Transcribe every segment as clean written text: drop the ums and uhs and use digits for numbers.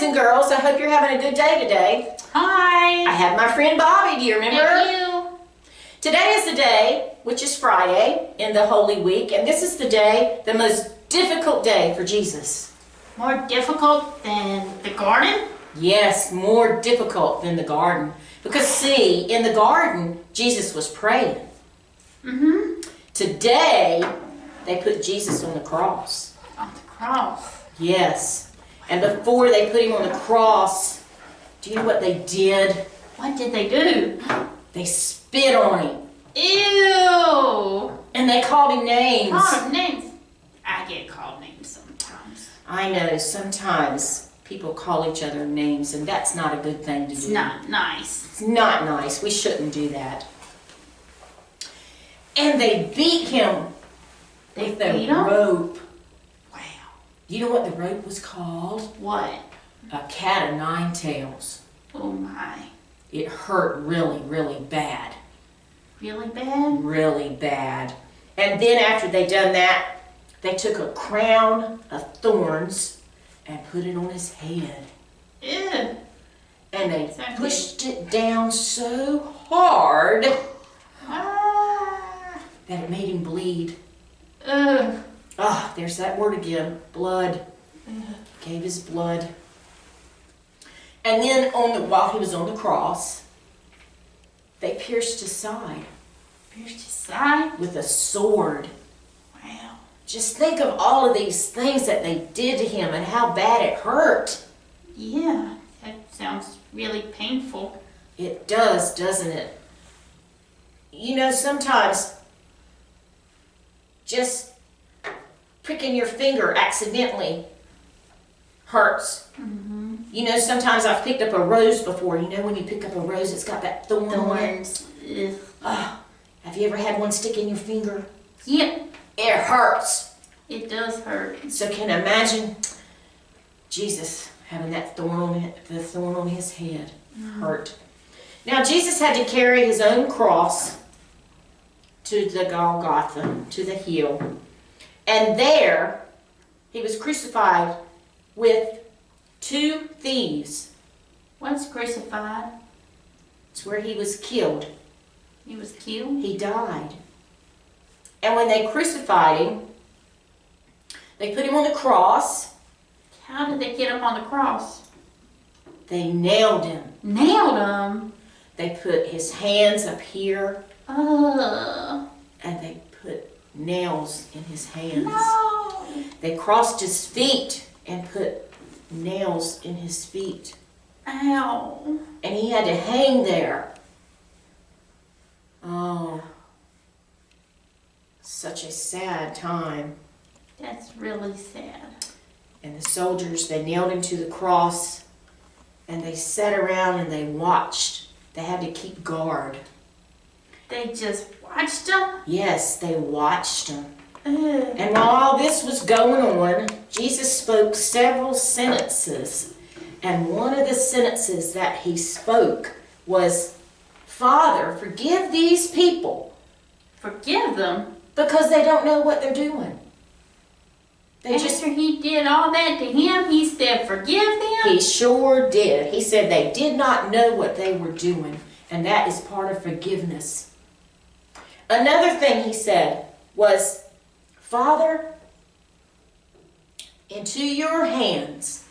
boys and girls. I hope you're having a good day today. Hi. I have my friend Bobby. Do you remember? Thank you. Today is the day, which is Friday in the Holy Week, and this is the day, the most difficult day for Jesus. More difficult than the garden? Yes, more difficult than the garden. Because see, in the garden, Jesus was praying. Today, they put Jesus on the cross. On the cross. Yes. And before they put him on the cross, do you know what they did? What did they do? They spit on him. Ew. And they called him names. Called names. I get called names sometimes. I know, sometimes people call each other names, and that's not a good thing to do. It's not nice. It's not nice. We shouldn't do that. And they beat him with the rope. Wow. You know what the rope was called? What? A cat of nine tails. Oh my. It hurt really, really bad. Really bad? Really bad. And then after they done that, they took a crown of thorns and put it on his head. Ew. And they pushed it down so hard that it made him bleed. Ugh. Ah, there's that word again. Blood. Gave his blood. And then while he was on the cross, they pierced his side. Pierced his side? With a sword. Wow. Just think of all of these things that they did to him and how bad it hurt. Yeah, that sounds really painful. It does, doesn't it? You know, sometimes just pricking your finger accidentally hurts. You know, sometimes I've picked up a rose before. You know when you pick up a rose, it's got that thorn on it? Have you ever had one stick in your finger? Yep. It hurts. It does hurt. So can you imagine Jesus having that thorn on his head? Hurt. Now Jesus had to carry his own cross to the Golgotha, to the hill. And there he was crucified with two thieves. What's crucified? It's where he was killed. He was killed? He died. And when they crucified him, they put him on the cross. How did they get him on the cross? They nailed him. Nailed him? They put his hands up here. And they put nails in his hands. No. They crossed his feet and put nails in his feet. Ow. And he had to hang there. Oh, such a sad time. That's really sad. And the soldiers, they nailed him to the cross, and they sat around and they watched. They had to keep guard. They just watched him? Yes, they watched him. Ugh. And while all this was going on, Jesus spoke several sentences. And one of the sentences that he spoke was, Father, forgive these people. Forgive them? Because they don't know what they're doing. After he did all that to him, he said, forgive them? He sure did. He said they did not know what they were doing. And that is part of forgiveness. Another thing he said was, Father, into your hands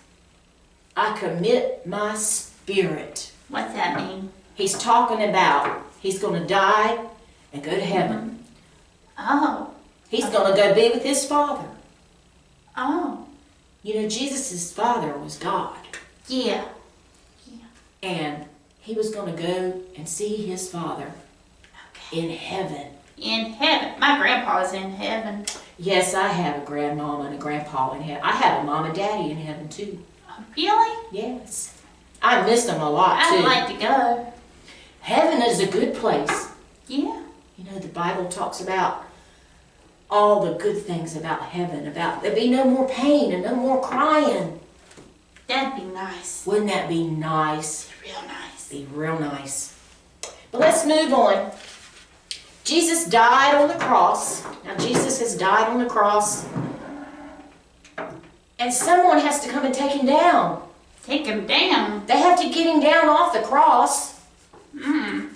I commit my spirit. What's that mean? He's talking about he's going to die and go to heaven. Oh. He's going to go be with his Father. Oh. You know, Jesus' Father was God. Yeah. And he was going to go and see his Father in heaven. In heaven. My grandpa's in heaven. Yes, I have a grandmama and a grandpa in heaven. I have a mom and daddy in heaven too. Really? Yes. I miss them a lot too. I'd like to go. Heaven is a good place. Yeah. You know, the Bible talks about all the good things about heaven, about there'll be no more pain and no more crying. That'd be nice. Wouldn't that be nice? Real nice. Be real nice. But let's move on. Jesus died on the cross. Now Jesus has died on the cross. And someone has to come and take him down. Take him down. They have to get him down off the cross. Mm.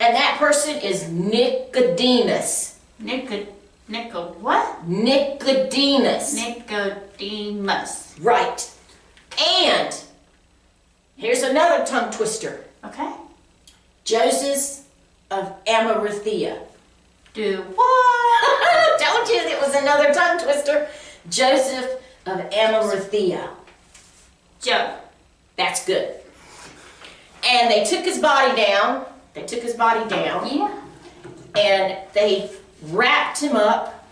And that person is Nicodemus. What? Nicodemus. Nicodemus. Right. And here's another tongue twister. Okay. Joseph of Arimathea. Do what? Told you it was another tongue twister. Joseph of Arimathea. Joe. That's good. And they took his body down. Yeah. And they wrapped him up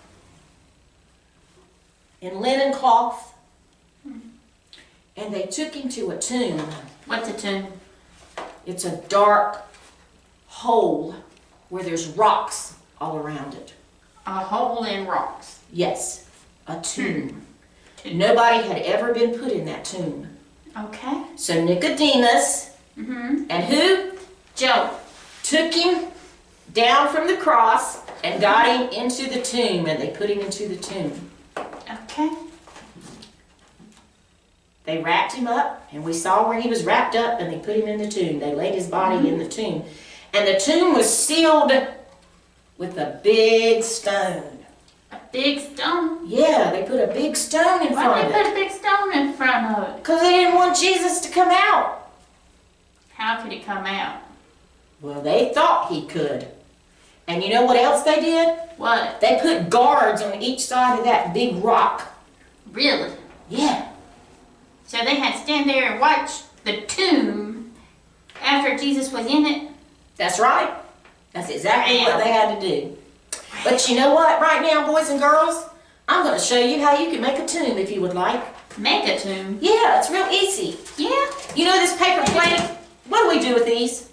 in linen cloth. And they took him to a tomb. What's a tomb? It's a dark hole where there's rocks all around it. A hole in rocks. Yes, a tomb. Nobody had ever been put in that tomb. Okay. So Nicodemus and who? Joe. Took him down from the cross and got him into the tomb, and they put him into the tomb. Okay. They wrapped him up, and we saw where he was wrapped up, and they put him in the tomb. They laid his body in the tomb. And the tomb was sealed with a big stone. A big stone? Yeah, they put a big stone in front Why of did they it. put a big stone in front of it? Because they didn't want Jesus to come out. How could he come out? Well, they thought he could. And you know what else they did? What? They put guards on each side of that big rock. Really? Yeah. So they had to stand there and watch the tomb after Jesus was in it? That's right. That's exactly what they had to do. But you know what? Right now, boys and girls, I'm going to show you how you can make a tomb if you would like. Make a tomb? Yeah, it's real easy. Yeah. You know this paper plate? What do we do with these?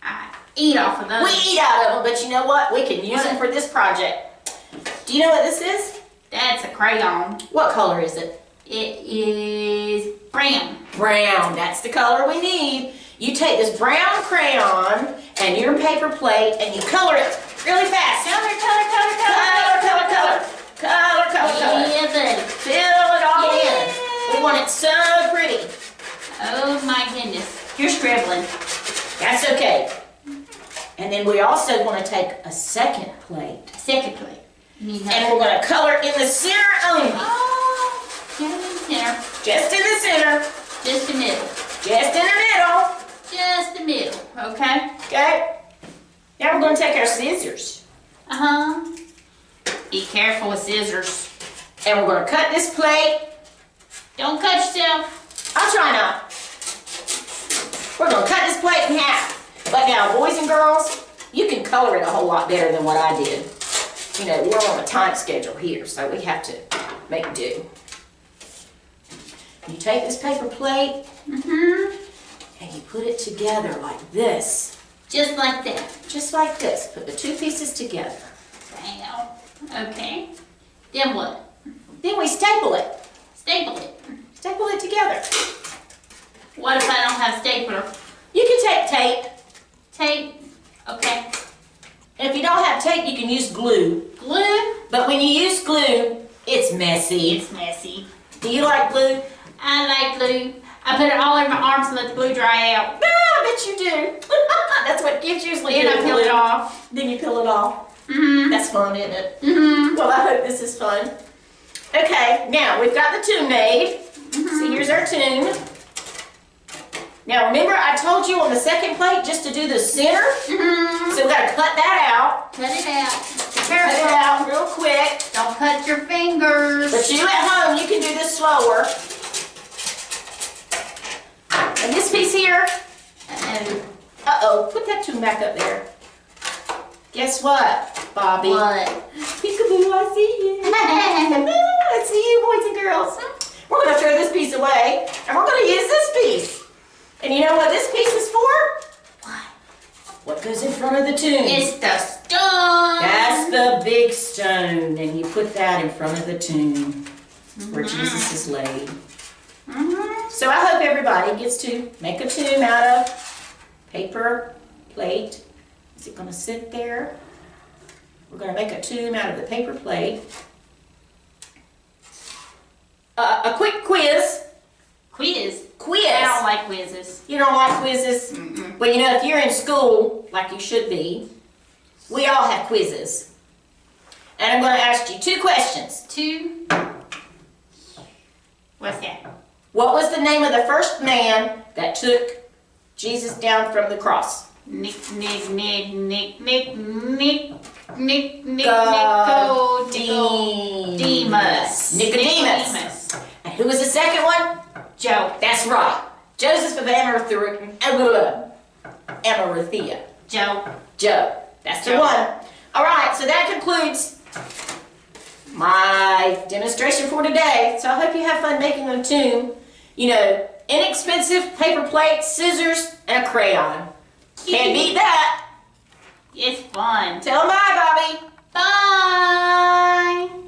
I eat off of those. We eat out of them, but you know what? We can use them for this project. Do you know what this is? That's a crayon. What color is it? It is brown. Brown. That's the color we need. You take this brown crayon and your paper plate and you color it really fast. Color. Yeah, buddy. Fill it all in. We want it so pretty. Oh my goodness. You're scribbling. That's okay. And then we also want to take a second plate. Second plate. And we're going to color in the center only. Oh, get it in the center. Just in the center. Just the middle. Just in the middle. Just the middle. Okay? Okay? Now we're going to take our scissors. Uh-huh. Be careful with scissors. And we're going to cut this plate. Don't cut yourself. I'll try not. We're going to cut this plate in half. But now, boys and girls, you can color it a whole lot better than what I did. You know, we're on a time schedule here, so we have to make do. You take this paper plate, and you put it together like this. Just like that. Just like this. Put the two pieces together. Bam. Okay. Then what? Then we staple it. Staple it. Staple it together. What if I don't have stapler? You can take tape. Tape. Okay. And if you don't have tape, you can use glue. Glue? But when you use glue, it's messy. It's messy. Do you like glue? I like glue. I put it all over my arms and let the glue dry out. No, I bet you do. That's what kids usually do. Then I peel it off. Then you peel it off. Mm-hmm. That's fun, isn't it? Mm-hmm. Well, I hope this is fun. Okay, now we've got the tomb made. So here's our tomb. Now remember I told you on the second plate just to do the center? Mm-hmm. So we got to cut that out. Cut it out. Be Cut it careful. out real quick. Don't cut your fingers. But you at home, you can do this slower. And this piece here, uh-oh, put that tomb back up there. Guess what, Bobby? What? Peekaboo, I see you. I see you, boys and girls. We're going to throw this piece away, and we're going to use this piece. And you know what this piece is for? What? What goes in front of the tomb? It's the stone. That's the big stone, and you put that in front of the tomb where Jesus is laid. So I hope everybody gets to make a tomb out of paper plate. Is it going to sit there? We're going to make a tomb out of the paper plate. A quick quiz. Quiz. quiz. I don't like quizzes. You don't like quizzes? Mm-mm. Well, you know, if you're in school, like you should be, we all have quizzes. And I'm going to ask you 2 questions. 2. What's that? What was the name of the first man that took Jesus down from the cross? Nicodemus. Nicodemus. And who was the second one? Joe. That's right. Joseph of Arimathea. Joe. Joe. That's the Joe. one. All right, so that concludes my demonstration for today. So I hope you have fun making a tomb. You know, inexpensive paper plates, scissors, and a crayon. Can't beat that. It's fun. Tell them bye, Bobby. Bye.